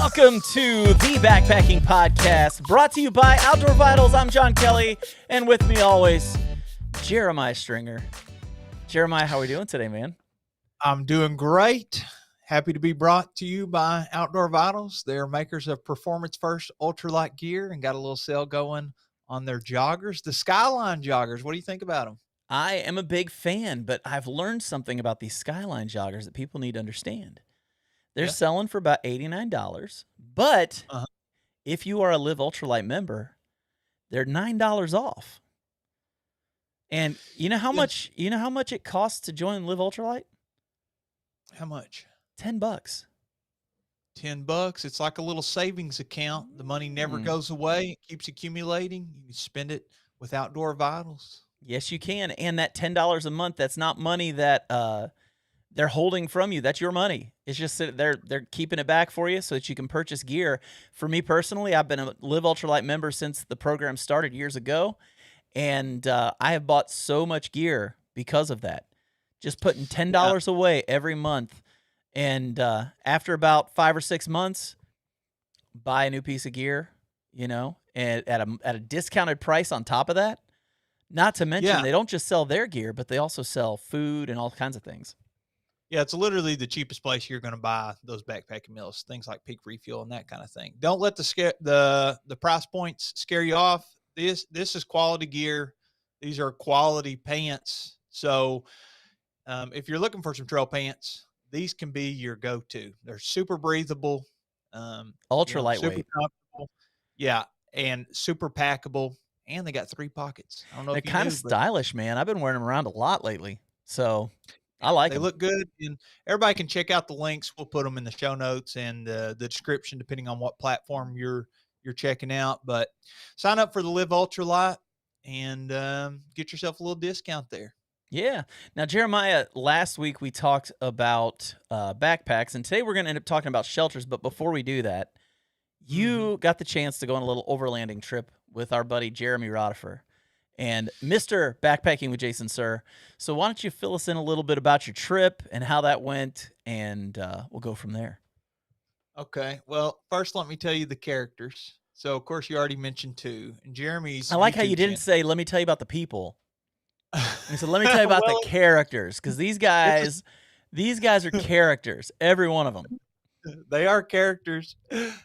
Welcome to the Backpacking Podcast, brought to you by Outdoor Vitals. I'm John Kelly, and with me always, Jeremiah Stringer. Jeremiah, how are we doing today, man? I'm doing great. Happy to be brought to you by Outdoor Vitals. They're makers of Performance First ultralight gear and got a little sale going on their joggers, the Skyline joggers. What do you think about them? I am a big fan, but I've learned something about these Skyline joggers that people need to understand. They're selling for about $89, but if you are a Live Ultralight member, they're $9 off. And you know how much it costs to join Live Ultralight? How much? $10. $10. It's like a little savings account. The money never goes away. It keeps accumulating. You can spend it with Outdoor Vitals. Yes, you can. And that $10 a month, that's not money that they're holding from you. That's your money. It's just that they're keeping it back for you so that you can purchase gear. For me personally, I've been a Live Ultralight member since the program started years ago, and I have bought so much gear because of that. Just putting $10 away every month, and after about 5 or 6 months, buy a new piece of gear, and at a discounted price on top of that. Not to mention, they don't just sell their gear, but they also sell food and all kinds of things. Yeah, it's literally the cheapest place you're going to buy those backpacking meals, things like Peak Refuel and that kind of thing. Don't let the price points scare you off. This is quality gear. These are quality pants. So if you're looking for some trail pants, these can be your go-to. They're super breathable, ultra lightweight, super comfortable. Yeah, and super packable. And they got 3 pockets. I don't know. They're kind of stylish, man. I've been wearing them around a lot lately, so I like them. They look good, and everybody can check out the links. We'll put them in the show notes and the description, depending on what platform you're checking out. But sign up for the Live Ultralight and get yourself a little discount there. Yeah. Now, Jeremiah, last week we talked about backpacks, and today we're going to end up talking about shelters. But before we do that, you got the chance to go on a little overlanding trip with our buddy Jeremy Rodifer and Mr. Backpacking with Jason Sir. So why don't you fill us in a little bit about your trip and how that went, and we'll go from there. Okay. Well, first let me tell you the characters. So, of course, you already mentioned 2. And Jeremy's I like how you didn't say, let me tell you about the people. You said, let me tell you about the characters, because these guys are characters, every one of them. They are characters,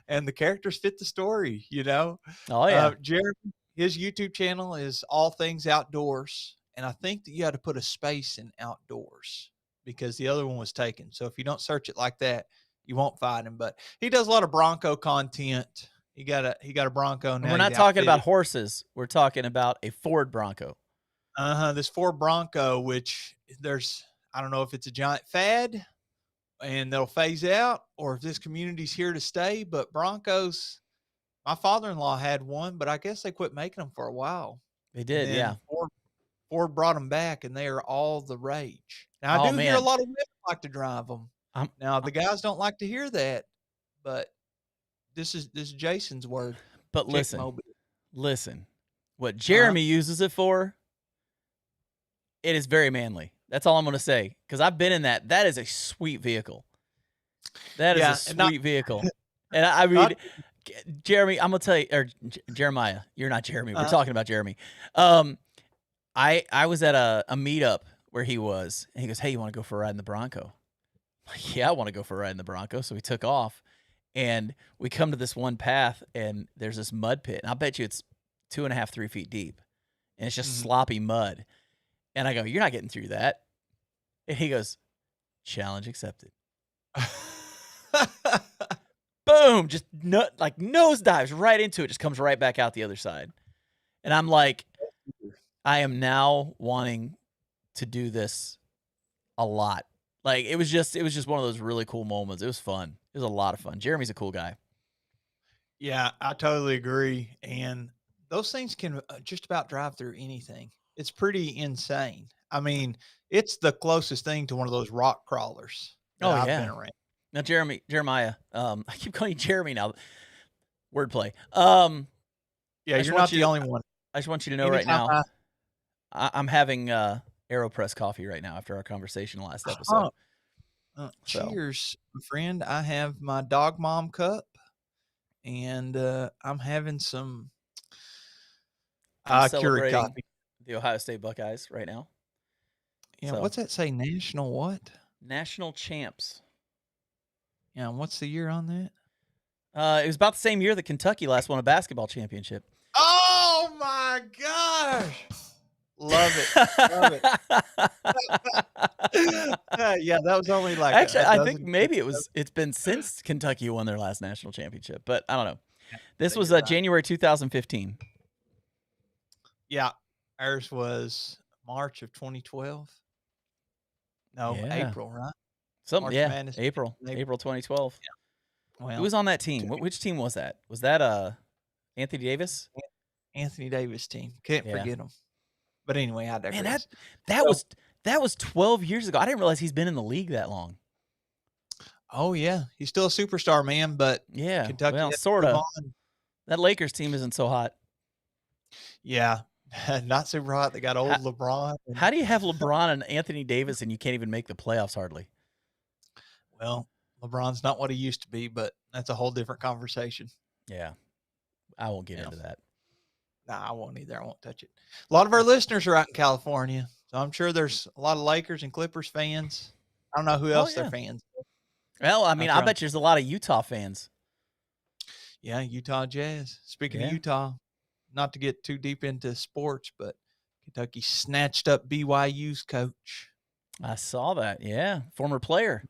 and the characters fit the story, Oh, yeah. Jeremy, his YouTube channel is All Things Outdoors, and I think that you had to put a space in outdoors because the other one was taken. So if you don't search it like that, you won't find him. But he does a lot of Bronco content. He got a Bronco now. We're not talking about horses. We're talking about a Ford Bronco. This Ford Bronco, which I don't know if it's a giant fad and they'll phase out, or if this community's here to stay. But Broncos, my father-in-law had one, but I guess they quit making them for a while. They did, yeah. Ford brought them back, and they are all the rage. Now, I do hear a lot of women like to drive them. Now, the guys don't like to hear that, but this is Jason's word. But listen, what Jeremy uses it for, it is very manly. That's all I'm going to say, because I've been in that. That is a sweet vehicle. That is a sweet vehicle. And I mean, Jeremy, I'm going to tell you, or Jeremiah, you're not Jeremy. We're talking about Jeremy. I was at a meetup where he was, and he goes, hey, you want to go for a ride in the Bronco? I'm like, yeah, I want to go for a ride in the Bronco. So we took off, and we come to this one path, and there's this mud pit. And I bet you it's 2.5, 3 feet deep. And it's just sloppy mud. And I go, you're not getting through that. And he goes, challenge accepted. Boom, just nose dives right into it, just comes right back out the other side. And I'm like, I am now wanting to do this a lot. Like it was just one of those really cool moments. It was fun. It was a lot of fun. Jeremy's a cool guy. Yeah, I totally agree. And those things can just about drive through anything. It's pretty insane. I mean, it's the closest thing to one of those rock crawlers that I've been around. Now, Jeremiah, I keep calling you Jeremy now. Wordplay. Yeah, you're not the only one. I just want you to know right now, I'm having AeroPress coffee right now after our conversation last episode. Cheers, my friend. I have my Dog Mom cup. and I'm having some I'm Keurig celebrating coffee. the Ohio State Buckeyes right now. Yeah, So what's that say? National what? national champs. Yeah, what's the year on that? It was about the same year that Kentucky last won a basketball championship. Oh my gosh! Love it, love it. Yeah, that was only like Actually, a I think dozen years maybe ago. it's been since Kentucky won their last national championship, but I don't know. This So was you're right. January 2015. Yeah, ours was March of 2012. No, Yeah. April, right? Something, March yeah, Madness April, in April. April 2012. Yeah. Who Well, was on that team? t- Which team was that? Was that Anthony Davis? Anthony Davis team. Can't Yeah. forget him. But anyway, I Man, digress. that So, was that was 12 years ago. I didn't realize he's been in the league that long. oh yeah, he's still a superstar, man. But Yeah. Kentucky Well, had to move sorta. on. That Lakers team isn't so hot. Yeah, not super hot. They got How, old LeBron, and how do you have LeBron and Anthony Davis and you can't even make the playoffs hardly? well, LeBron's not what he used to be, but that's a whole different conversation. Yeah. I won't get Yeah, into that. nah, I won't either. I won't touch it. A lot of our listeners are out in California, so I'm sure there's a lot of Lakers and Clippers fans. I don't know who Oh else they're yeah. fans of Well, I mean, out I there on. bet there's a lot of Utah fans. Yeah, Utah Jazz. Speaking of Yeah. Utah, not to get too deep into sports, but Kentucky snatched up BYU's coach, I saw that. Yeah. Former player.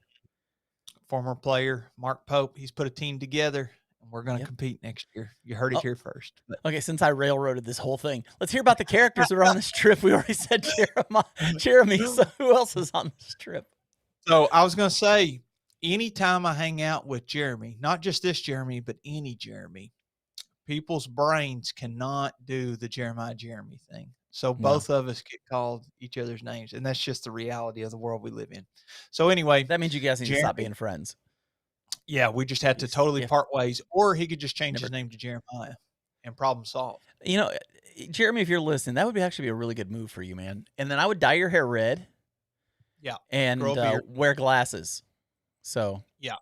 former player Mark Pope. He's put a team together, and we're going to Yep. compete next year. You heard it Oh, here first. But okay, since I railroaded this whole thing, let's hear about the characters that are on this trip. We already said Jeremy. So who else is on this trip? so I was going to say, anytime I hang out with Jeremy, not just this Jeremy, but any Jeremy, people's brains cannot do the Jeremy thing. So No. both of us get called each other's names, and that's just the reality of the world we live in. So anyway, That means you guys need to stop Jeremy, being friends. yeah, we just had to totally Yeah. part ways, or he could just change Never. his name to Jeremiah, and problem solved. You know, Jeremy, if you're listening, that would actually be a really good move for you, man. And then I would dye your hair red Yeah, grow and a beard. wear glasses. So Yeah,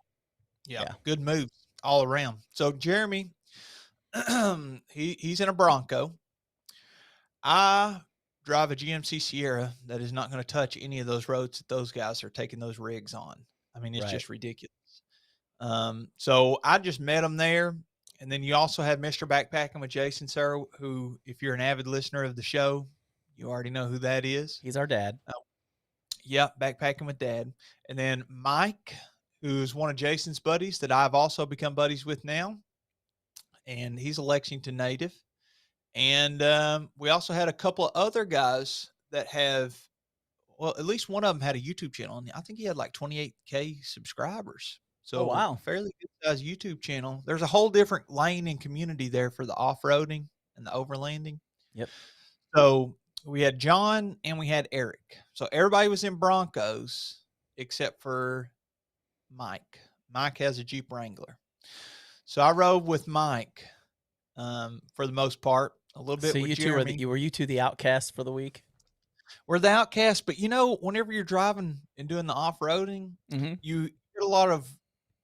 yeah, yeah. good moves all around. So Jeremy, he's in a Bronco. I drive a GMC Sierra that is not going to touch any of those roads that those guys are taking those rigs on. I mean, it's Right. just ridiculous. So I just met him there. And then you also had Mr. Backpacking with Jason, sir, who, if you're an avid listener of the show, you already know who that is. He's our dad. Yeah, Backpacking with Dad. And then Mike, who's one of Jason's buddies that I've also become buddies with now. And he's a Lexington native. And we also had a couple of other guys that have, well, at least one of them had a YouTube channel. And I think he had like 28K subscribers. Oh So wow. a fairly good sized YouTube channel. There's a whole different lane and community there for the off-roading and the overlanding. Yep. So we had John and we had Eric. So everybody was in Broncos except for Mike. Mike has a Jeep Wrangler. So I rode with Mike for the most part, a little bit So with you two were Jeremy. were you two the outcasts for the week? We're the outcast, but you know, whenever you're driving and doing the off-roading, Mm-hmm. you get a lot of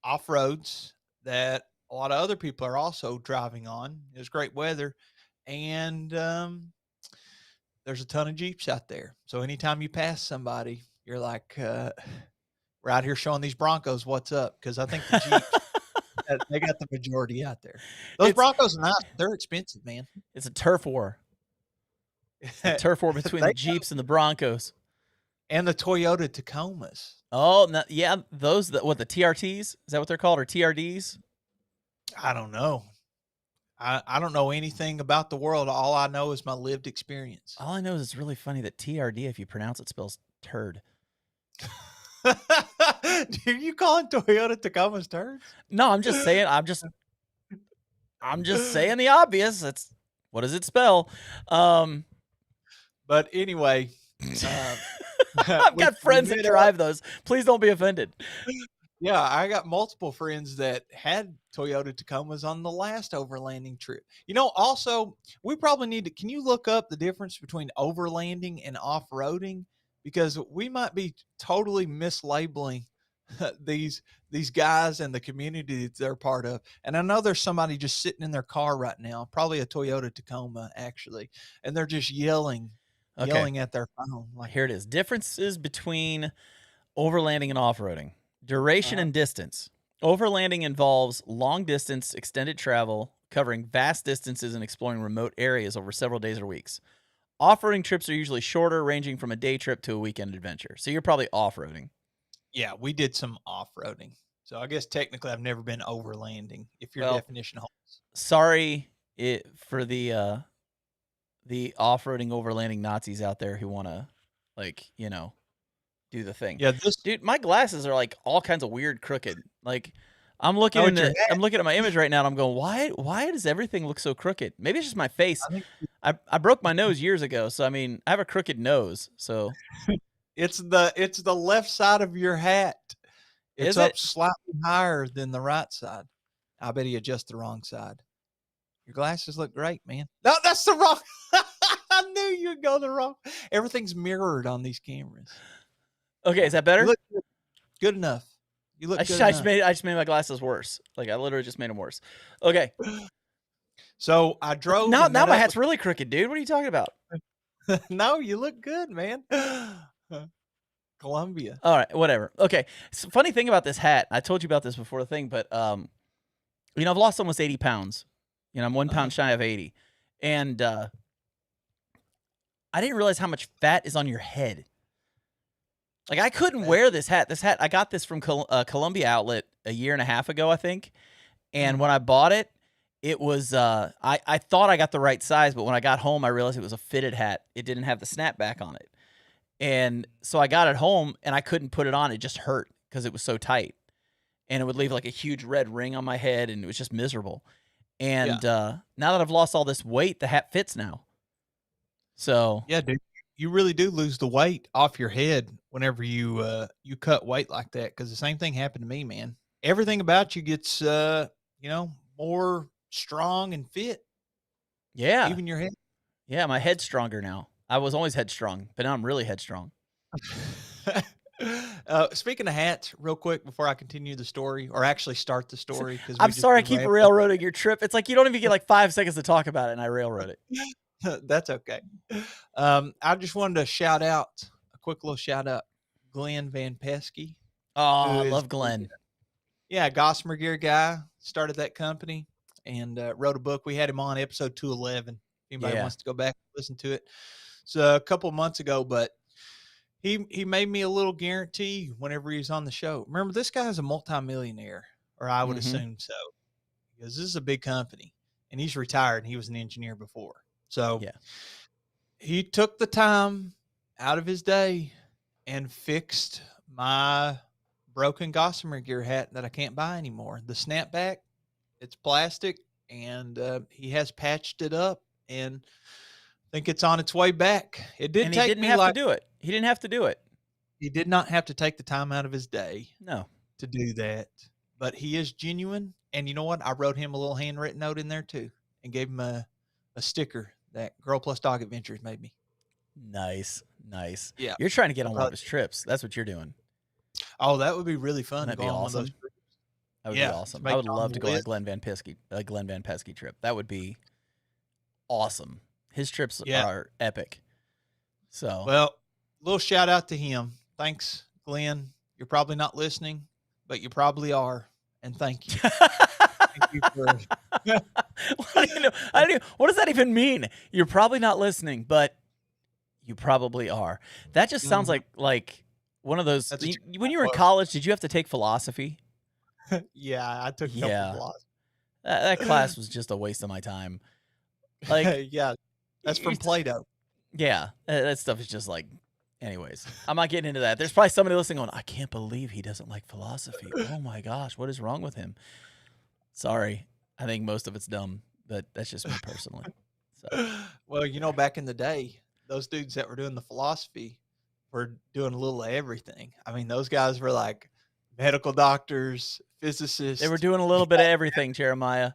off-roads that a lot of other people are also driving on. It was great weather, and there's a ton of Jeeps out there. So anytime you pass somebody, you're like, we're out here showing these Broncos what's up, because I think the Jeeps, they got the majority out there. Those Broncos are nice, but they're expensive, man. It's a turf war. A turf war between the Jeeps and the Broncos. And the Toyota Tacomas. Oh, no, yeah, those the TRTs? Is that what they're called, or TRDs? I don't know. I don't know anything about the world. All I know is my lived experience. All I know is it's really funny that TRD, if you pronounce it, spells turd. Do you calling Toyota Tacomas turds? No, I'm just saying. I'm just saying the obvious. It's what does it spell? But anyway, I've got friends that drive those. Please don't be offended. Yeah, I got multiple friends that had Toyota Tacomas on the last overlanding trip. You know, also, we probably need to, can you look up the difference between overlanding and off-roading? Because we might be totally mislabeling these these guys and the community that they're part of. And I know there's somebody just sitting in their car right now, probably a Toyota Tacoma actually, and they're just Okay, yelling at their phone like, here it is. Differences between overlanding and off-roading. Duration uh, and distance. Overlanding involves long distance, extended travel, covering vast distances and exploring remote areas over several days or weeks. Off-roading trips are usually shorter, ranging from a day trip to a weekend adventure. So you're probably off-roading. yeah, we did some off-roading. So I guess technically I've never been overlanding if your Well, definition holds. sorry for the off-roading overlanding Nazis out there who want to, like, do the thing. Yeah, this Dude, my glasses are like all kinds of weird crooked. Like oh, it's your hat. I'm looking at my image right now and I'm going, why does everything look so crooked? Maybe it's just my face. I think I broke my nose years ago, so I mean, I have a crooked nose. So it's the left side of your hat. It's is up it? slightly higher than the right side. I bet he adjusted the wrong side. Your glasses look great, man. No, that's the wrong. I knew you'd go the wrong. Everything's mirrored on these cameras. Okay, is So that you better? look good enough. You look good enough. I just made my glasses worse. Like I literally just made them worse. Okay. So I drove Now and met my up hat's really crooked, dude. What are you talking about? with. No, you look good, man. Columbia. All right, whatever. Okay. So funny thing about this hat, I told you about this before the thing, but I've lost almost 80 pounds. I'm 1 pound shy of 80. And I didn't realize how much fat is on your head. Like I couldn't wear this hat. This hat, I got this from Columbia Outlet a year and a half ago, I think. And when I bought it, it was I thought I got the right size, but when I got home, I realized it was a fitted hat. It didn't have the snapback on it. And so I got it home and I couldn't put it on. It just hurt because it was so tight. And it would leave like a huge red ring on my head and it was just miserable. Yeah. And now that I've lost all this weight, the hat fits now. So Yeah, dude. You really do lose the weight off your head whenever you cut weight like that. Because the same thing happened to me, man. Everything about you gets more strong and fit. yeah. Even your head. Yeah, my head's stronger now. I was always headstrong, but now I'm really headstrong. Speaking of hats, real quick before I continue the story, or actually start the story, because I'm we just sorry I been keep rambling. railroading your trip. It's like you don't even get like 5 seconds to talk about it, and I railroad it. That's okay. I just wanted to shout out a quick little shout out, Glenn Van Pesky, Oh, who I is love Glenn. Gossamer Gear guy. Started that company and wrote a book. We had him on episode 211. If anybody Yeah. wants to go back and listen to it, it's a couple months ago, but he made me a little guarantee whenever he's on the show. Remember, this guy is a multimillionaire, or I would Mhm. assume so, because this is a big company, and he's retired. And he was an engineer before, so Yeah. he took the time out of his day and fixed my broken Gossamer Gear hat that I can't buy anymore. The snapback, it's plastic, and he has patched it up, and I think it's on its way back. It did And he take didn't me have to like do it. He didn't have to do it. he did not have to take the time out of his day No. to do that, but he is genuine. And you know what? I wrote him a little handwritten note in there too, and gave him a sticker that Girl Plus Dog Adventures made me. Nice. Nice. Yeah. You're trying to get I on one of probably, his trips. That's what you're doing. oh, that would be really fun Wouldn't to that go be on one of those awesome? trips. That would be Yeah, to awesome. I make would it on love the to go on list. a Glenn Van Pesky trip. That would be awesome. His trips Yeah. are epic. So Well, little shout out to him. Thanks, Glenn. You're probably not listening, but you probably are. And thank you. Thank you for what does that even mean? You're probably not listening, but you probably are. That just sounds Mhm. like one of those. That's a true When you were in quote. college, did you have to take philosophy? Yeah, I took a couple Yeah, philosophy. that class was just a waste of my time. Like, Yeah, that's you're from Plato. yeah, that stuff is just like. Anyways, I'm not getting into that. There's probably somebody listening going, I can't believe he doesn't like philosophy. Oh my gosh, what is wrong with him? Sorry. I think most of it's dumb, but that's just me personally. So, Well, back in the day, those dudes that were doing the philosophy were doing a little of everything. I mean, those guys were like medical doctors, they were physicists, doing a little bit of everything, Jeremiah.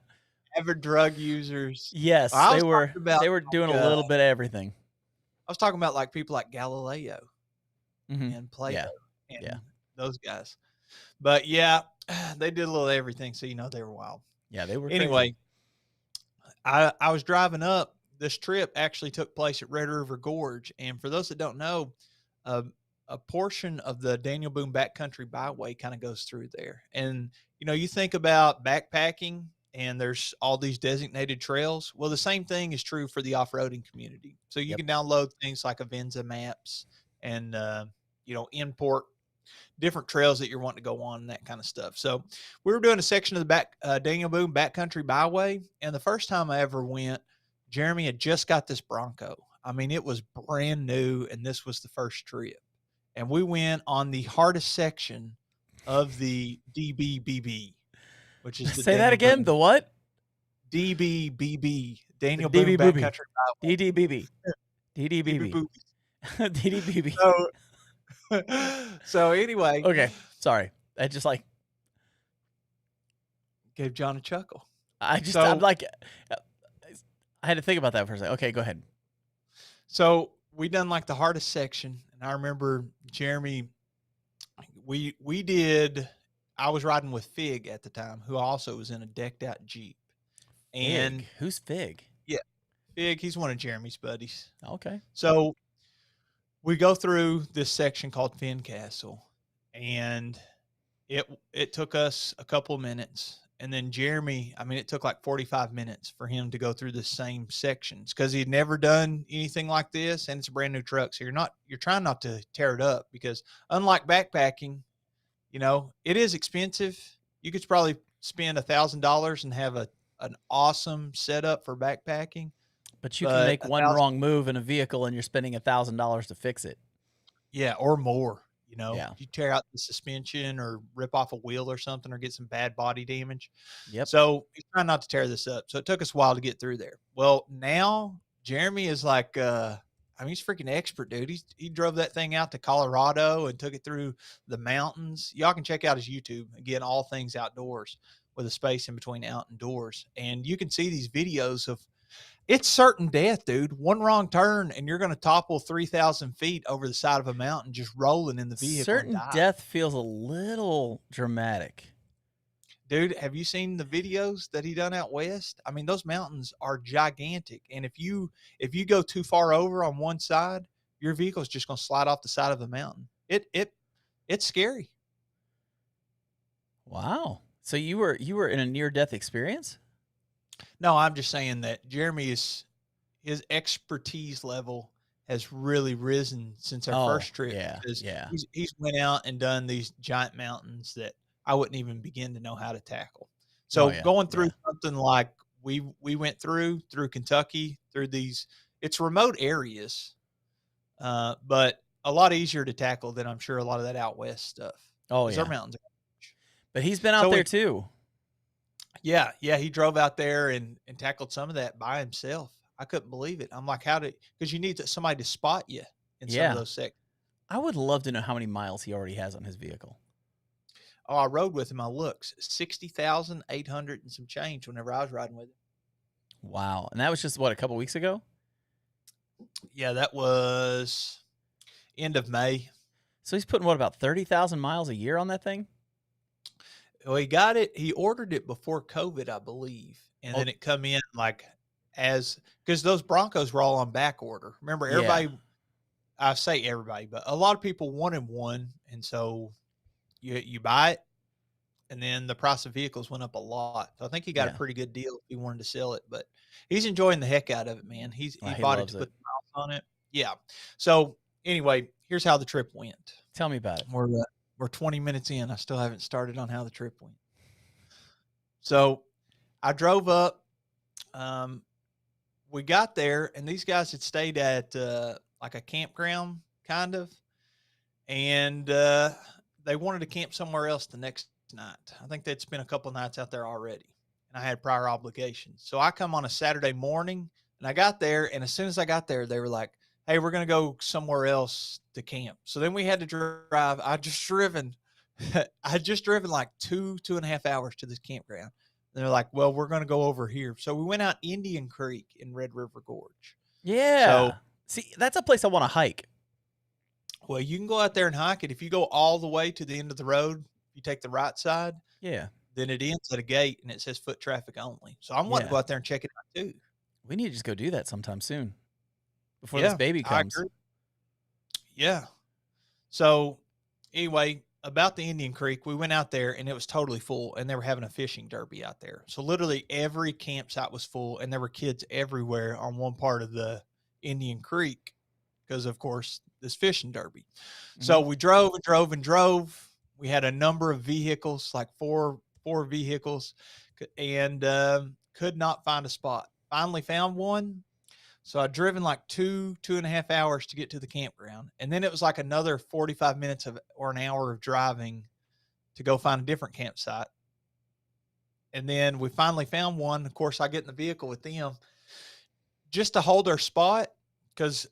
avid drug users. Yes, I was talking about they were doing a like, little bit of everything. I was talking about like people like Galileo Mhm. and Plato Yeah. and Yeah. those guys. But yeah, they did a little everything, so they were wild. Yeah, they were crazy. Anyway, I was driving up. This trip actually took place at Red River Gorge, and for those that don't know, uh, a portion of the Daniel Boone Backcountry Byway kind of goes through there. And you think about backpacking, and there's all these designated trails. Well, the same thing is true for the off-roading community. So you Yep. can download things like Avenza maps and import different trails that you're wanting to go on and that kind of stuff. So we were doing a section of the Daniel Boone Backcountry Byway, and the first time I ever went, Jeremy had just got this Bronco. I mean, it was brand new, and this was the first trip. And we went on the hardest section of the DBBB, which is the Say that Daniel again. Boone The what? DBBB, The Daniel Boone DB booby. Backcountry DDBB. Byway. DDBB. DB DDBB. So, so anyway, Okay. Sorry. I just like gave John a chuckle. I'm So like I had to think about that for a second. Okay, go ahead. So we done like the hardest section, and I remember Jeremy. We did. I was riding with Fig at the time, who also was in a decked out Jeep, and Fig. Who's Fig? yeah, Fig. He's one of Jeremy's buddies. Okay. So we go through this section called Finn Castle, and it took us a couple of minutes. And then Jeremy, I mean, it took like 45 minutes for him to go through the same sections because he'd never done anything like this, and it's a brand new truck. So you're trying not to tear it up because unlike backpacking, it is expensive. You could probably spend $1,000 and have an awesome setup for backpacking, But you can but make one wrong move in a vehicle and you're spending $1,000 to fix it. yeah, or more. Yeah. You tear out the suspension or rip off a wheel or something or get some bad body damage. Yep. So he's trying not to tear this up. So it took us a while to get through there. Well, now Jeremy is like, he's freaking expert, dude. He drove that thing out to Colorado and took it through the mountains. Y'all can check out his YouTube again, all things outdoors with a space in between out and doors. And you can see these videos of it's certain death, dude. One wrong turn and you're going to topple 3,000 feet over the side of a mountain, just rolling in the vehicle and Certain die. death feels a little dramatic. Dude, have you seen the videos that he done out west? I mean, those mountains are gigantic. And if you go too far over on one side, your vehicle is just going to slide off the side of the mountain. It's scary. Wow. So you were in a near death experience? No, I'm just saying that his expertise level has really risen since our first trip. Yeah. Because Yeah. he's went out and done these giant mountains that I wouldn't even begin to know how to tackle. So yeah. going through Yeah. something like we went through Kentucky, through it's remote areas, but a lot easier to tackle than I'm sure a lot of that out west stuff. Oh, Our yeah. mountains are huge. But he's been out there too. Yeah, he drove out there and tackled some of that by himself. I couldn't believe it. I'm like, because you need somebody to spot you in some of those sections. I would love to know how many miles he already has on his vehicle. Oh, I rode with him. I looked 60,800 and some change whenever I was riding with him. Wow. And that was just, what, a couple weeks ago? Yeah, that was end of May. So he's putting, what, about 30,000 miles a year on that thing? Well, he ordered it before COVID, I believe. And then it come in because those Broncos were all on back order. Remember, everybody, I say everybody, but a lot of people wanted one. And so you buy it, and then the price of vehicles went up a lot. So I think he got a pretty good deal if he wanted to sell it, but he's enjoying the heck out of it, man. He bought it to put the miles on it. Yeah. So anyway, here's how the trip went. Tell me about it. We're 20 minutes in. I still haven't started on how the trip went. So I drove up. We got there, and these guys had stayed at like a campground kind of, and they wanted to camp somewhere else the next night. I think they'd spent a couple nights out there already, and I had prior obligations. So I come on a Saturday morning, and I got there, and as soon as I got there, they were like, hey, we're going to go somewhere else to camp. So then we had to drive. I just driven like 2.5 hours to this campground. And they're like, well, we're going to go over here. So we went out Indian Creek in Red River Gorge. Yeah. So, see, that's a place I want to hike. Well, you can go out there and hike it. If you go all the way to the end of the road, If you take the right side, Yeah. then it ends at a gate and it says foot traffic only. So I'm wanting to Yeah. go out there and check it out too. We need to just go do that sometime soon before this Yeah, baby I comes. agree. Yeah. So anyway, about the Indian Creek, we went out there and it was totally full and they were having a fishing derby out there. So literally every campsite was full and there were kids everywhere on one part of the Indian Creek because of course this fishing derby. So Mhm. we drove and drove and drove. We had a number of vehicles, like four vehicles, and could not find a spot. Finally found one, so I'd driven like 2.5 hours to get to the campground. And then it was like another 45 minutes of or an hour of driving to go find a different campsite. And then we finally found one. Of course, I get in the vehicle with them just to hold our spot. Because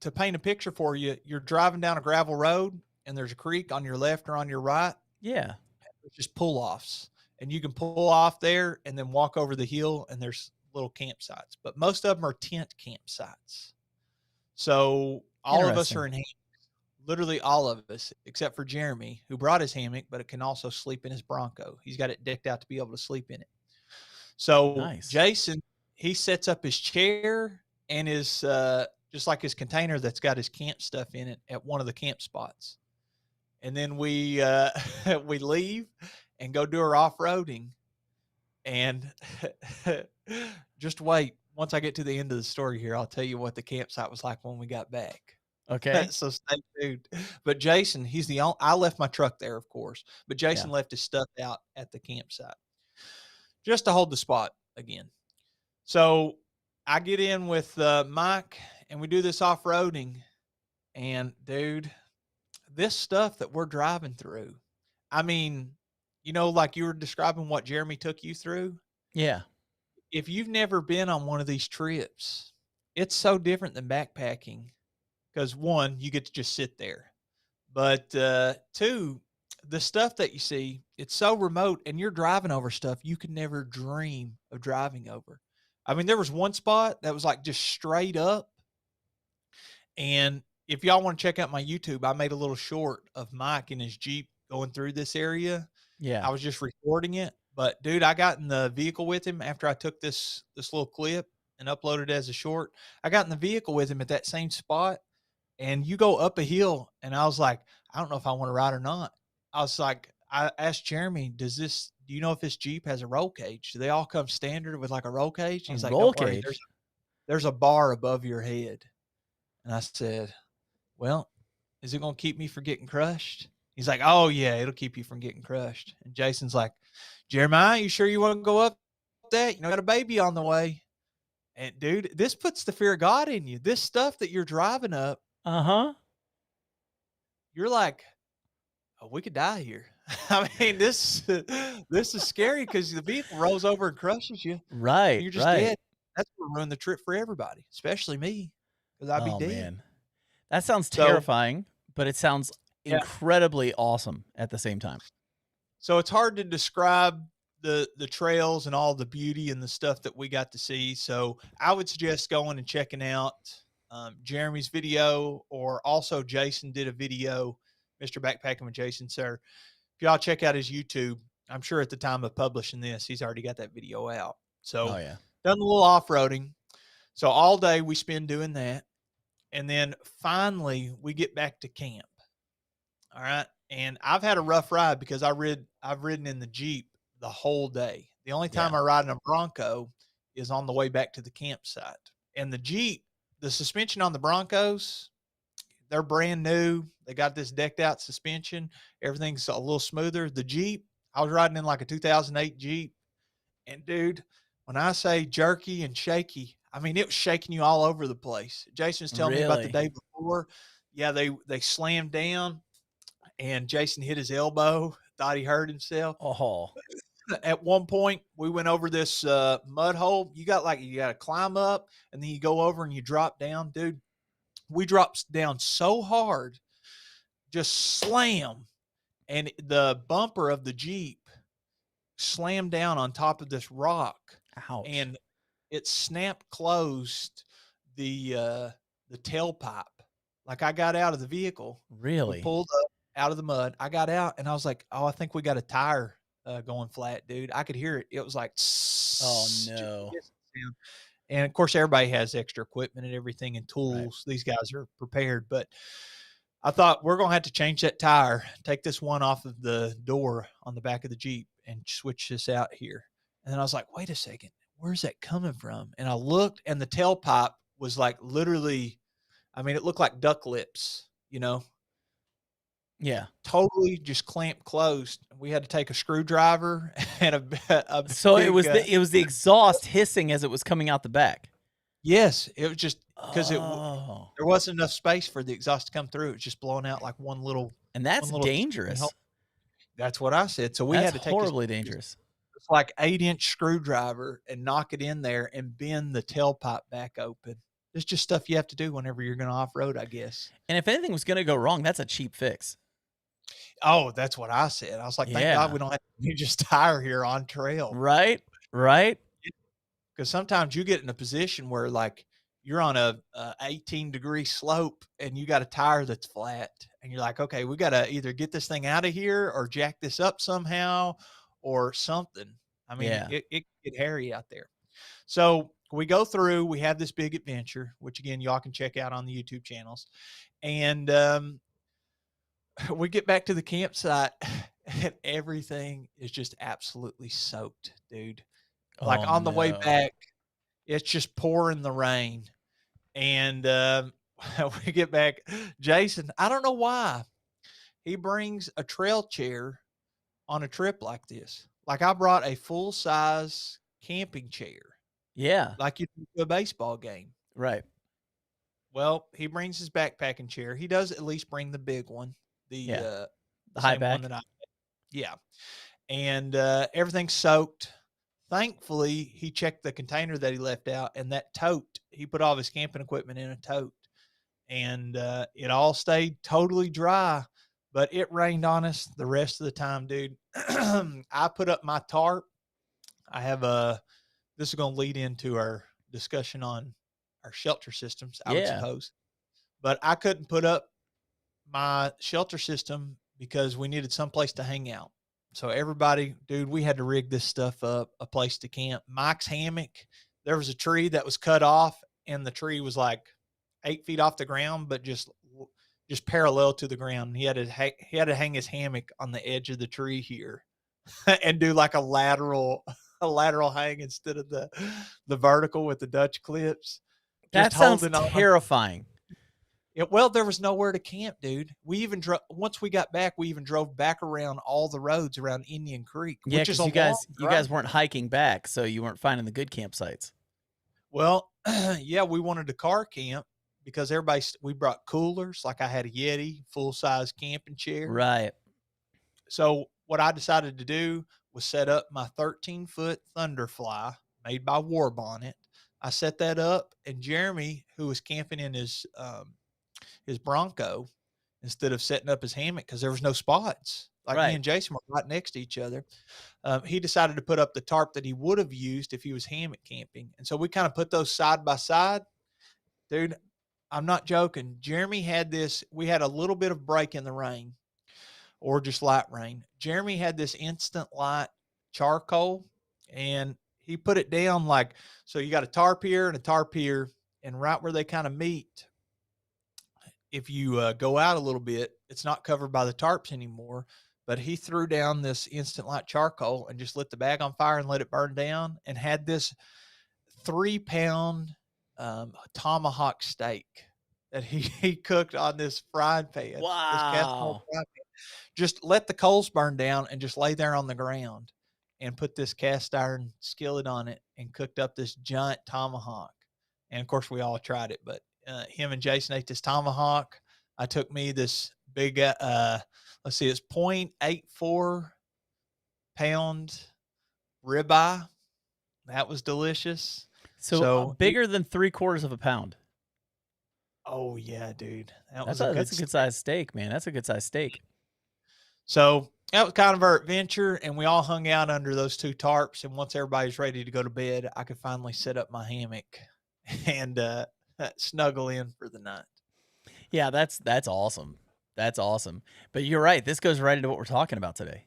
to paint a picture for you, you're driving down a gravel road and there's a creek on your left or on your right. Yeah. There's just pull offs. And you can pull off there and then walk over the hill and there's little campsites. But most of them are tent campsites. So all of us are Interesting. in hammocks, literally all of us, except for Jeremy, who brought his hammock, but it can also sleep in his Bronco. He's got it decked out to be able to sleep in it. So Nice. Jason, he sets up his chair and his just like his container that's got his camp stuff in it at one of the camp spots. And then we we leave and go do our off-roading. And just wait. Once I get to the end of the story here, I'll tell you what the campsite was like when we got back. Okay. So stay tuned. But Jason, he's the only I left my truck there, of course, but Yeah. Jason left his stuff out at the campsite just to hold the spot again. So I get in with Mike and we do this off-roading. And dude, this stuff that we're driving through, I mean, like you were describing what Jeremy took you through. Yeah. If you've never been on one of these trips, it's so different than backpacking because one, you get to just sit there. But two, the stuff that you see, it's so remote and you're driving over stuff you could never dream of driving over. I mean, there was one spot that was like just straight up. And if y'all want to check out my YouTube, I made a little short of Mike in his Jeep going through this area. Yeah. I was just recording it. But dude, I got in the vehicle with him after I took this little clip and uploaded it as a short. I got in the vehicle with him at that same spot and you go up a hill and I was like, I don't know if I want to ride or not. I was like, I asked Jeremy, do you know if this Jeep has a roll cage? Do they all come standard with like a roll cage? A He's like, roll don't worry, cage. there's a bar above your head. And I said, well, is it going to keep me from getting crushed? He's like, oh yeah, it'll keep you from getting crushed. And Jason's like, Jeremiah, you sure you want to go up that? Got a baby on the way. And dude, this puts the fear of God in you. This stuff that you're driving up, Uh-huh. you're like, oh, we could die here. I mean, this is scary because the vehicle rolls over and crushes you, and Right. you're just Right. dead. That's gonna ruin the trip for everybody, especially me, because I'd be Oh dead. man. That sounds So terrifying, but it sounds yeah, incredibly awesome at the same time. so it's hard to describe the trails and all the beauty and the stuff that we got to see. So I would suggest going and checking out Jeremy's video, or also Jason did a video, Mr. Backpacking with Jason, sir. If y'all check out his YouTube, I'm sure at the time of publishing this, he's already got that video out. Oh So yeah. done a little off-roading. So all day we spend doing that. And then finally we get back to camp. All right. And I've had a rough ride because I've ridden in the Jeep the whole day. The only Yeah. time I ride in a Bronco is on the way back to the campsite. And the Jeep, the suspension on the Broncos, they're brand new. They got this decked out suspension. Everything's a little smoother. The Jeep, I was riding in like a 2008 Jeep. And dude, when I say jerky and shaky, I mean, it was shaking you all over the place. Jason was telling me about the Really? day before. Yeah, they slammed down and Jason hit his elbow, thought he hurt himself. Oh. At one point, we went over this mud hole. You got to climb up and then you go over and you drop down, dude. We dropped down so hard, just slam, and the bumper of the Jeep slammed down on top of this rock, Ouch. and it snapped closed the tailpipe. Like I got out of the vehicle, we Really? pulled up. out of the mud. I got out and I was like, "Oh, I think we got a tire going flat, dude." I could hear it. It was like Oh just a no. hissing sound. And of course, everybody has extra equipment and everything and Right. tools. These guys are prepared, but I thought we're gonna have to change that tire, take this one off of the door on the back of the Jeep and switch this out here. And then I was like, wait a second, where's that coming from? And I looked and the tailpipe was like literally, I mean, it looked like duck lips, Yeah. totally just clamped closed. We had to take a screwdriver and a So it big, was the exhaust hissing as it was coming out the back. yes, it was just because Oh. there wasn't enough space for the exhaust to come through. It was just blowing out like And one that's little tiny hole. dangerous. That's what I said. So we That's had to take this horribly dangerous. it's like 8-inch screwdriver and knock it in there and bend the tailpipe back open. It's just stuff you have to do whenever you're gonna off-road, I guess. And if anything was gonna go wrong, that's a cheap fix. Oh, that's what I said. I was like, "Thank God Yeah. we don't have to use just tire here on trail." Right? Right? Because sometimes you get in a position where, like, you're on a 18-degree slope and you got a tire that's flat, and you're like, "Okay, we gotta either get this thing out of here or jack this up somehow or something." I mean, Yeah. it can get hairy out there. So we go through, we have this big adventure, which again, y'all can check out on the YouTube channels. And we get back to the campsite and everything is just absolutely soaked, dude. Like Oh on the way no. back, it's just pouring the rain. And we get back, Jason, I don't know why he brings a trail chair on a trip like this. Like I brought a full size camping chair, Yeah. like you do to a baseball game. Right. Well, he brings his backpacking chair. He does at least bring the big one, Yeah. The the high same one back. that I yeah, and, everything's soaked. Thankfully, he checked the container that he left out, and that tote, he put all of his camping equipment in a tote, and, it all stayed totally dry, but it rained on us the rest of the time, dude. I put up my tarp. I have a this is gonna lead into our discussion on our shelter systems, I would Yeah. suppose. But I couldn't put up my shelter system because we needed some place to hang out. So everybody, dude, we had to rig this stuff up, a place to camp. Mike's hammock, there was a tree that was cut off, and the tree was like 8 feet off the ground, but just parallel to the ground. He had to hang his hammock on the edge of the tree here and do like a lateral hang instead of the vertical with the Dutch clips. That Just sounds holding on. terrifying. Yeah, well, there was nowhere to camp, dude. We even once we got back, we even drove back around all the roads around Indian Creek, Yeah, which is because a long you drive. guys weren't hiking back, so you weren't finding the good campsites. Well, yeah, we wanted to car camp because we brought coolers. Like I had a Yeti full size camping chair. Right. So what I decided to do was set up my 13-foot Thunderfly made by War Bonnet. I set that up, and Jeremy, who was camping in his Bronco, instead of setting up his hammock because there was no spots. Like me Right. and Jason were right next to each other. He decided to put up the tarp that he would have used if he was hammock camping. And so we kind of put those side by side. Dude, I'm not joking. Jeremy had this, we had a little bit of break in the rain or just light rain. Jeremy had this instant light charcoal and he put it down like, so you got a tarp here and a tarp here. And right where they kind of meet, if you go out a little bit, it's not covered by the tarps anymore. But he threw down this instant light charcoal and just lit the bag on fire and let it burn down and had this 3 pound tomahawk steak that he cooked on this frying pan, this cast iron Wow. frying pan. Just let the coals burn down and just lay there on the ground and put this cast iron skillet on it and cooked up this giant tomahawk. And of course, we all tried it, but him and Jason ate this tomahawk. I took me this big, let's see, it's 0.84 pound ribeye. That was delicious. So So, bigger than 3/4 of a pound. oh yeah, dude, that That's was a a good that's a good steak. sized steak, man. That's a good sized steak. So that was kind of our adventure, and we all hung out under those two tarps. And once everybody's ready to go to bed, I could finally set up my hammock and snuggle in for the night. Yeah, that's awesome. That's awesome. But you're right. This goes right into what we're talking about today.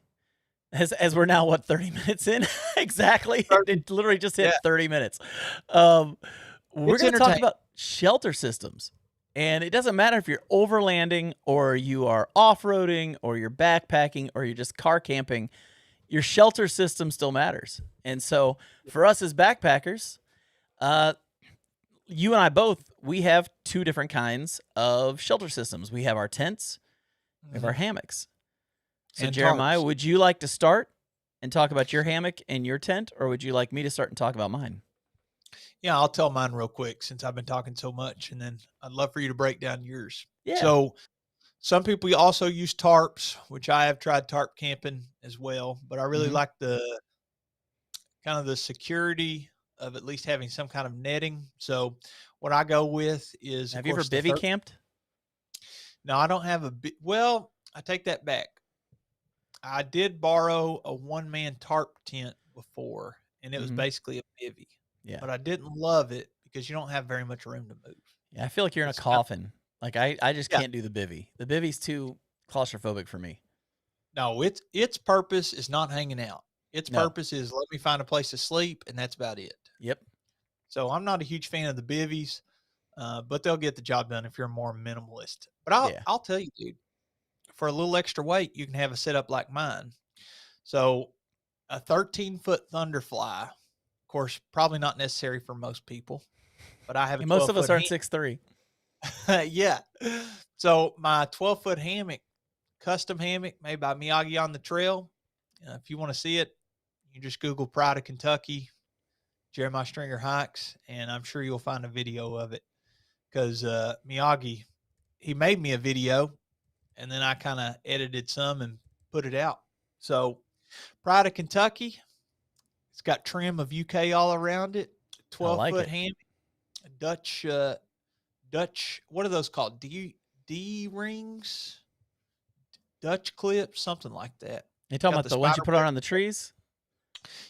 As we're now, what, 30 minutes in? Exactly. Perfect. It literally just hit Yeah, 30 minutes. Um, we're it's going to talk entertaining. about shelter systems. And it doesn't matter if you're overlanding or you are off-roading or you're backpacking or you're just car camping, your shelter system still matters. And so for us as backpackers, uh, you and I both, we have two different kinds of shelter systems. We have our tents, we have our Mhm. hammocks. So, And Jeremiah, tarps. would you like to start and talk about your hammock and your tent, or would you like me to start and talk about mine? Yeah, I'll tell mine real quick since I've been talking so much, and then I'd love for you to break down yours. Yeah. So, some people also use tarps, which I have tried tarp camping as well, but I really Mhm. like the kind of the security of at least having some kind of netting. So, what I go with is, of Have you ever course, the bivy third. camped? Now, I don't have a bit. Well, I take that back. I did borrow a one man tarp tent before, and it was Mhm. basically a bivy, Yeah. but I didn't love it because you don't have very much room to move. Yeah, I feel like you're in a It's kind coffin. Like, I just Yeah. can't do the bivy. The bivy's too claustrophobic for me. No, its purpose is not hanging out. Its No. purpose is let me find a place to sleep, and that's about it. Yep. So I'm not a huge fan of the bivvies, but they'll get the job done if you're more minimalist. But I'll Yeah. I'll tell you, dude, for a little extra weight, you can have a setup like mine. So a 13-foot Thunderfly, of course, probably not necessary for most people, but I have a And most of us 12-foot aren't 6'3". yeah. So my 12-foot hammock, custom hammock made by Miyagi on the Trail. If you want to see it, you just Google Pride of Kentucky, Jeremiah Stringer hikes, and I'm sure you'll find a video of it because Miyagi, he made me a video, and then I kind of edited some and put it out. So Pride of Kentucky, it's got trim of UK all around it, I like 12-foot it. hammock, Dutch, what are those called? D rings, Dutch clips, something like that. You talking Got about the the ones you spider put web. on the trees?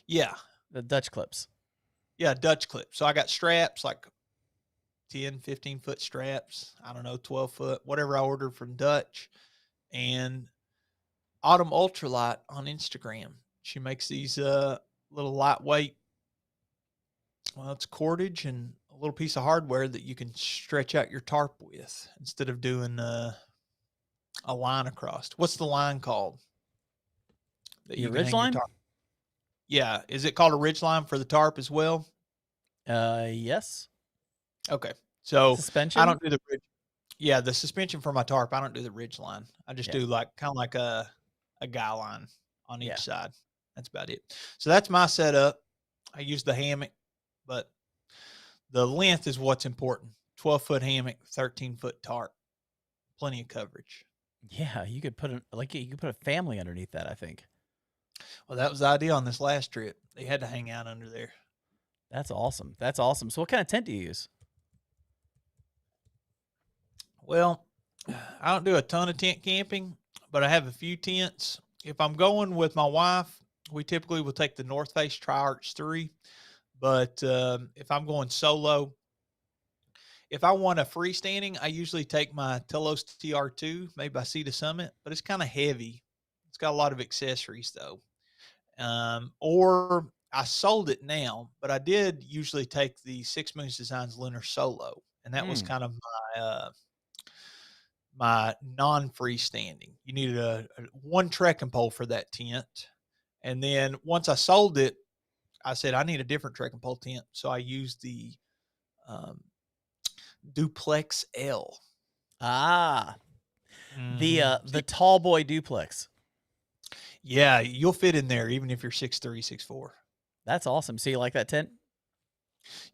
Yeah, The Dutch clips. yeah, Dutch clips. So I got straps like 10, 15-foot straps. I don't know, 12-foot, whatever I ordered from Dutch. And Autumn Ultralight on Instagram. She makes these little lightweight, well, it's cordage and a little piece of hardware that you can stretch out your tarp with instead of doing a line across. What's the line called that Your you can ridge hang your line? tarp? Yeah, is it called a ridge line for the tarp as well? Yes. Okay. So I Suspension? don't do the ridge. Yeah, the suspension for my tarp, I don't do the ridge line. I just Yeah. do like kind of like a guy line on each Yeah. side. That's about it. So that's my setup. I use the hammock, but the length is what's important. 12-foot hammock, 13-foot tarp, plenty of coverage. Yeah, you could put you could put a family underneath that, I think. Well, that was the idea on this last trip. They had to hang out under there. That's awesome. That's awesome. So what kind of tent do you use? Well, I don't do a ton of tent camping, but I have a few tents. If I'm going with my wife, we typically will take the North Face Tri-Arch 3. But if I'm going solo, if I want a freestanding, I usually take my Telos TR2 made by Sea to Summit, but it's kind of heavy. It's got a lot of accessories though. Or I sold it now, but I did usually take the Six Moons Designs Lunar Solo, and that was Hmm. kind of my non-freestanding. You needed a one trekking pole for that tent, and then once I sold it, I said I need a different trekking pole tent, so I used the um, Duplex L. Ah, the See, tall boy duplex. yeah, you'll fit in there even if you're 6'3", 6'4". That's awesome. So you like that tent?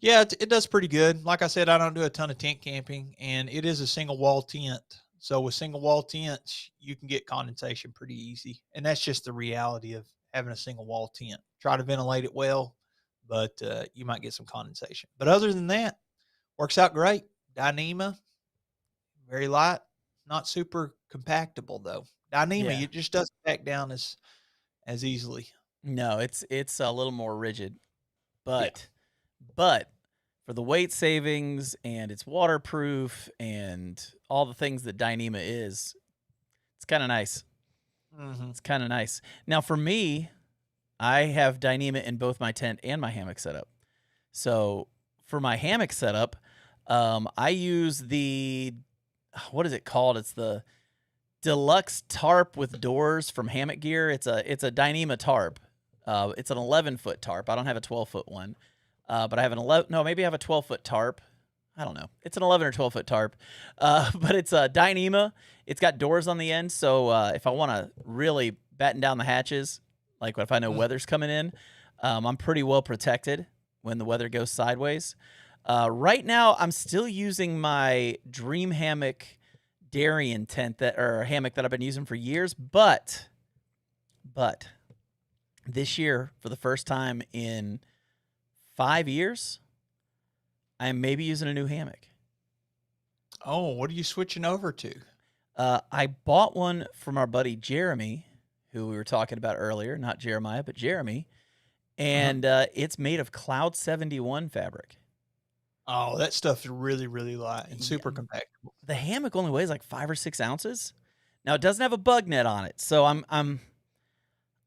Yeah, it does pretty good. Like I said, I don't do a ton of tent camping, and it is a single wall tent. So with single wall tents, you can get condensation pretty easy, and that's just the reality of having a single wall tent. Try to ventilate it well, but you might get some condensation. But other than that, works out great. Dyneema, very light, not super compactable though. Dyneema, Yeah. it just doesn't pack down as easily. No, it's a little more rigid, Yeah. but but for the weight savings and it's waterproof and all the things that Dyneema is, It's kind of nice. Mm-hmm. It's kind of nice. Now for me, I have Dyneema in both my tent and my hammock setup. So for my hammock setup, I use the, what is it called? It's the deluxe tarp with doors from Hammock Gear. It's a Dyneema tarp. It's an 11-foot tarp. I don't have a 12-foot one, but I have an 11. No, maybe I have a 12-foot tarp. I don't know. It's an 11 or 12-foot tarp, but it's a Dyneema. It's got doors on the end, so if I want to really batten down the hatches, like if I know weather's coming in, I'm pretty well protected when the weather goes sideways. Right now, I'm still using my Dream Hammock Darien tent or hammock that I've been using for years, but this year, for the first time in 5 years, I am maybe using a new hammock. Oh, what are you switching over to? I bought one from our buddy Jeremy, who we were talking about earlier, not Jeremiah, but Jeremy, and it's made of Cloud 71 fabric. Oh, that stuff is really, really light and super compactable. The hammock only weighs like 5 or 6 ounces. Now it doesn't have a bug net on it, so I'm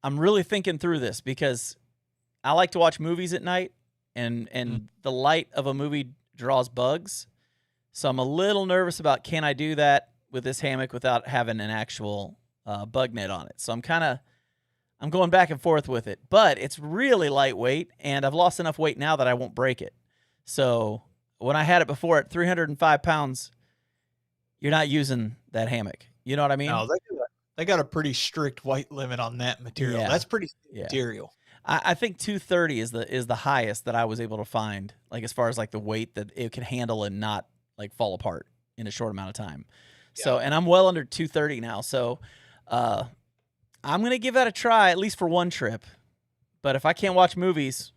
really thinking through this because I like to watch movies at night, and the light of a movie draws bugs. So I'm a little nervous about, can I do that with this hammock without having an actual bug net on it. So I'm going back and forth with it, but it's really lightweight, and I've lost enough weight now that I won't break it. So when I had it before at 305 pounds, you're not using that hammock. You know what I mean? No, they got a pretty strict weight limit on that material. Yeah. That's pretty material. I think 230 is the highest that I was able to find, like as far as like the weight that it could handle and not like fall apart in a short amount of time. Yeah. So, and I'm well under 230 now. So, I'm going to give that a try, at least for one trip. But if I can't watch movies,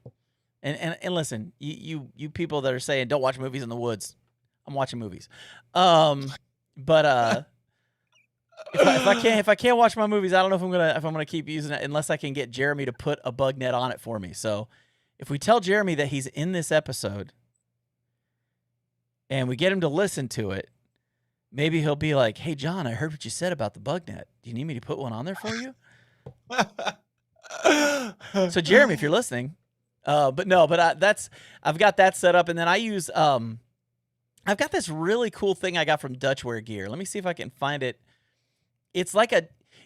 and listen, you people that are saying don't watch movies in the woods, I'm watching movies. But if I can't watch my movies, I don't know if I'm gonna keep using it unless I can get Jeremy to put a bug net on it for me. So if we tell Jeremy that he's in this episode and we get him to listen to it, maybe he'll be like, "Hey John, I heard what you said about the bug net. Do you need me to put one on there for you?" So Jeremy, if you're listening, I've got that set up, and then I use I've got this really cool thing I got from Dutchware Gear. Let me see if I can find it. It's like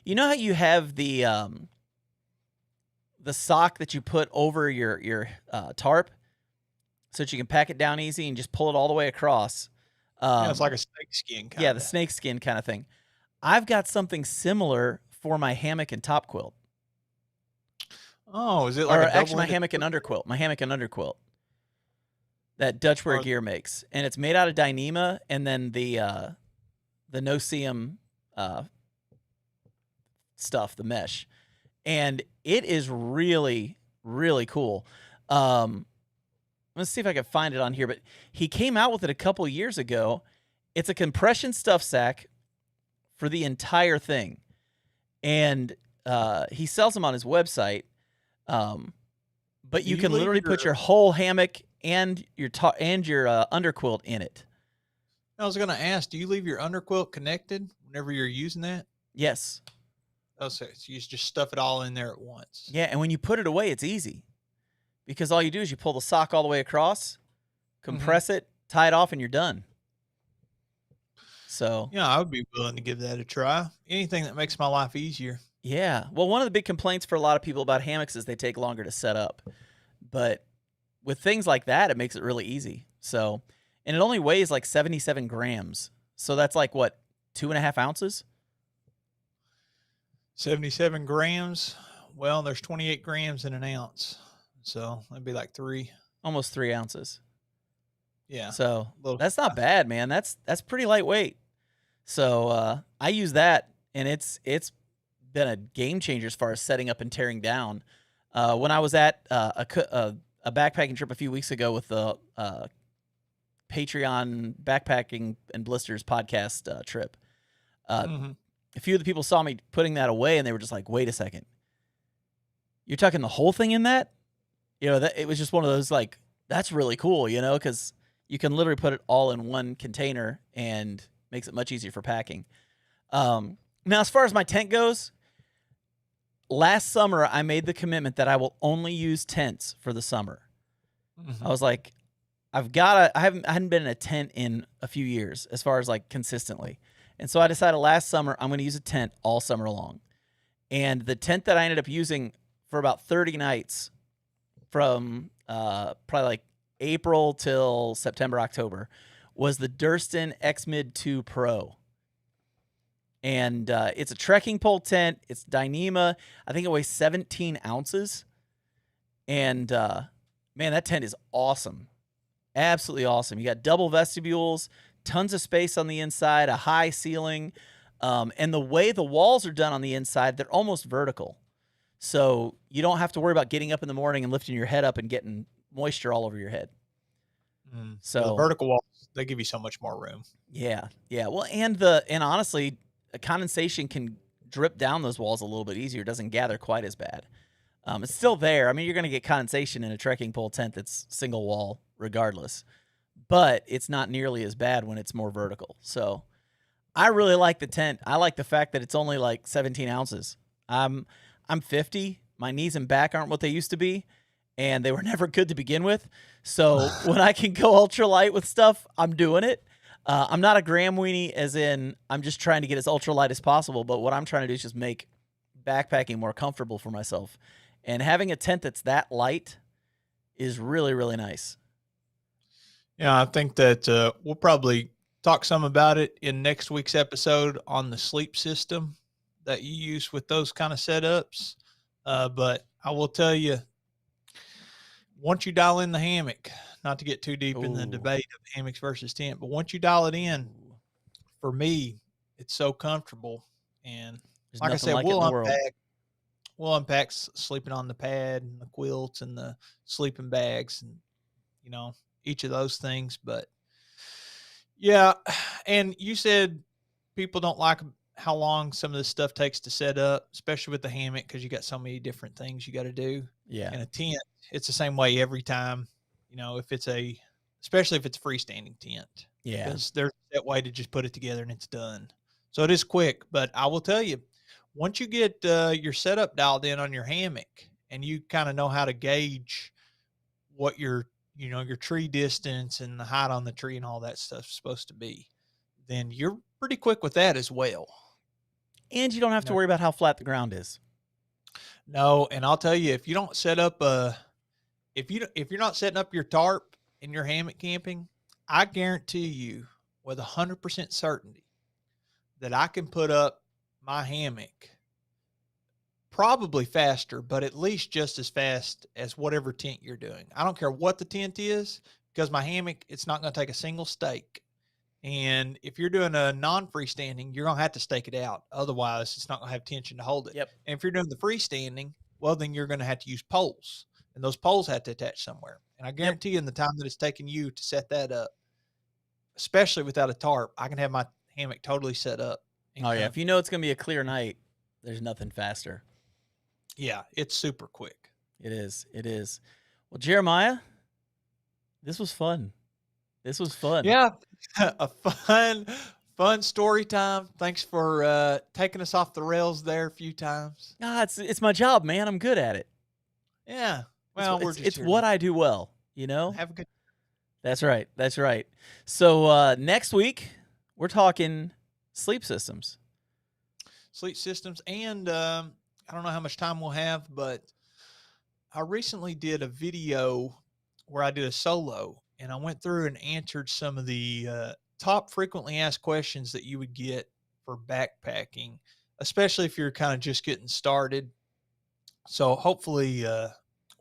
you know how you have the sock that you put over your tarp so that you can pack it down easy and just pull it all the way across. Yeah, it's like a snake skin kind of. Yeah, the snake skin kind of thing. I've got something similar for my hammock and top quilt. Oh, is it like actually my hammock and underquilt? My hammock and underquilt that Dutchware Gear makes, and it's made out of Dyneema and then the no-seam stuff, the mesh, and it is really, really cool. Let's see if I can find it on here, but he came out with it a couple years ago. It's a compression stuff sack for the entire thing, and he sells them on his website. But you can literally put your whole hammock and your underquilt in it. I was going to ask, do you leave your underquilt connected whenever you're using that? Yes. Oh, so you just stuff it all in there at once. Yeah, and when you put it away, it's easy. Because all you do is you pull the sock all the way across, compress it, tie it off, and you're done. So yeah, I would be willing to give that a try. Anything that makes my life easier. Yeah. Well, one of the big complaints for a lot of people about hammocks is they take longer to set up. But with things like that, it makes it really easy. So, and it only weighs like 77 grams. So that's like what, 2.5 ounces? 77 grams. Well, there's 28 grams in an ounce. So that'd be like almost 3 ounces. Yeah. So that's not bad, man. That's pretty lightweight. So I use that, and it's been a game changer as far as setting up and tearing down. When I was at a backpacking trip a few weeks ago with the Patreon Backpacking and Blisters podcast trip, a few of the people saw me putting that away, and they were just like, "Wait a second, you're tucking the whole thing in that?" You know, that it was just one of those like, that's really cool, you know, because you can literally put it all in one container and makes it much easier for packing. Now, as far as my tent goes, last summer I made the commitment that I will only use tents for the summer. I was like, I hadn't been in a tent in a few years as far as like consistently. And so I decided last summer I'm going to use a tent all summer long. And the tent that I ended up using for about 30 nights from probably like April till September, October was the Durston X-Mid 2 Pro. And it's a trekking pole tent. It's Dyneema. I think it weighs 17 ounces. And man, that tent is awesome. Absolutely awesome. You got double vestibules, tons of space on the inside, a high ceiling. And the way the walls are done on the inside, they're almost vertical. So you don't have to worry about getting up in the morning and lifting your head up and getting moisture all over your head. So the vertical walls, they give you so much more room. Yeah. Well, and honestly, condensation can drip down those walls a little bit easier. It doesn't gather quite as bad. It's still there. I mean, you're going to get condensation in a trekking pole tent that's single wall regardless, but it's not nearly as bad when it's more vertical. So I really like the tent. I like the fact that it's only like 17 ounces. I'm 50. My knees and back aren't what they used to be, and they were never good to begin with. So when I can go ultralight with stuff, I'm doing it. I'm not a gram weenie, as in I'm just trying to get as ultralight as possible, but what I'm trying to do is just make backpacking more comfortable for myself. And having a tent that's that light is really, really nice. Yeah, I think that we'll probably talk some about it in next week's episode on the sleep system that you use with those kind of setups. But I will tell you, once you dial in the hammock, not to get too deep in the debate of hammocks versus tent, but once you dial it in, for me, it's so comfortable. And There's like I nothing said, like it in the world. we'll unpack sleeping on the pad and the quilts and the sleeping bags and, you know, each of those things. But yeah, and you said people don't like how long some of this stuff takes to set up, especially with the hammock, because you got so many different things you got to do. Yeah. And a tent, it's the same way every time. You know, especially if it's a freestanding tent. Yeah. Because there's that way to just put it together and it's done. So it is quick. But I will tell you, once you get your setup dialed in on your hammock and you kind of know how to gauge what your tree distance and the height on the tree and all that stuff's supposed to be, then you're pretty quick with that as well. And you don't have to worry about how flat the ground is. No, and I'll tell you, if you don't set up if you're not setting up your tarp in your hammock camping, I guarantee you with 100% certainty that I can put up my hammock probably faster, but at least just as fast as whatever tent you're doing. I don't care what the tent is, because my hammock, it's not going to take a single stake. And if you're doing a non-freestanding, you're going to have to stake it out. Otherwise, it's not going to have tension to hold it. Yep. And if you're doing the freestanding, well, then you're going to have to use poles. And those poles have to attach somewhere. And I guarantee you in the time that it's taking you to set that up, especially without a tarp, I can have my hammock totally set up. Oh, yeah. If you know it's going to be a clear night, there's nothing faster. Yeah, it's super quick. It is. Well, Jeremiah, this was fun. Yeah, a fun story time. Thanks for taking us off the rails there a few times. It's my job, man. I'm good at it. Yeah. Well, it's what I do well, you know? Have a good. That's right. So next week, we're talking sleep systems. And I don't know how much time we'll have, but I recently did a video where I did a solo, and I went through and answered some of the top frequently asked questions that you would get for backpacking, especially if you're kind of just getting started. So hopefully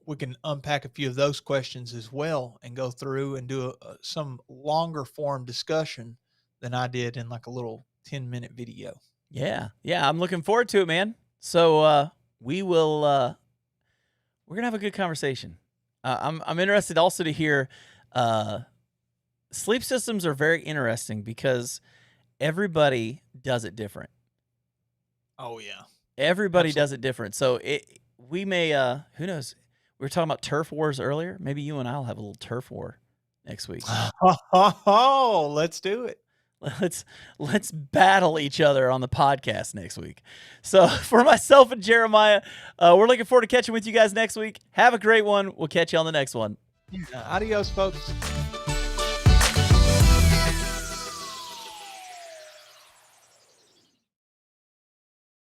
we can unpack a few of those questions as well and go through and do some longer form discussion than I did in like a little 10-minute video. Yeah. I'm looking forward to it, man. So we're gonna have a good conversation. I'm interested also to hear. Sleep systems are very interesting because everybody does it different. Oh yeah, everybody Absolutely. Does it different. So we may who knows? We were talking about turf wars earlier. Maybe you and I'll have a little turf war next week. Oh, let's do it. Let's battle each other on the podcast next week. So for myself and Jeremiah, we're looking forward to catching with you guys next week. Have a great one. We'll catch you on the next one. Adios, folks.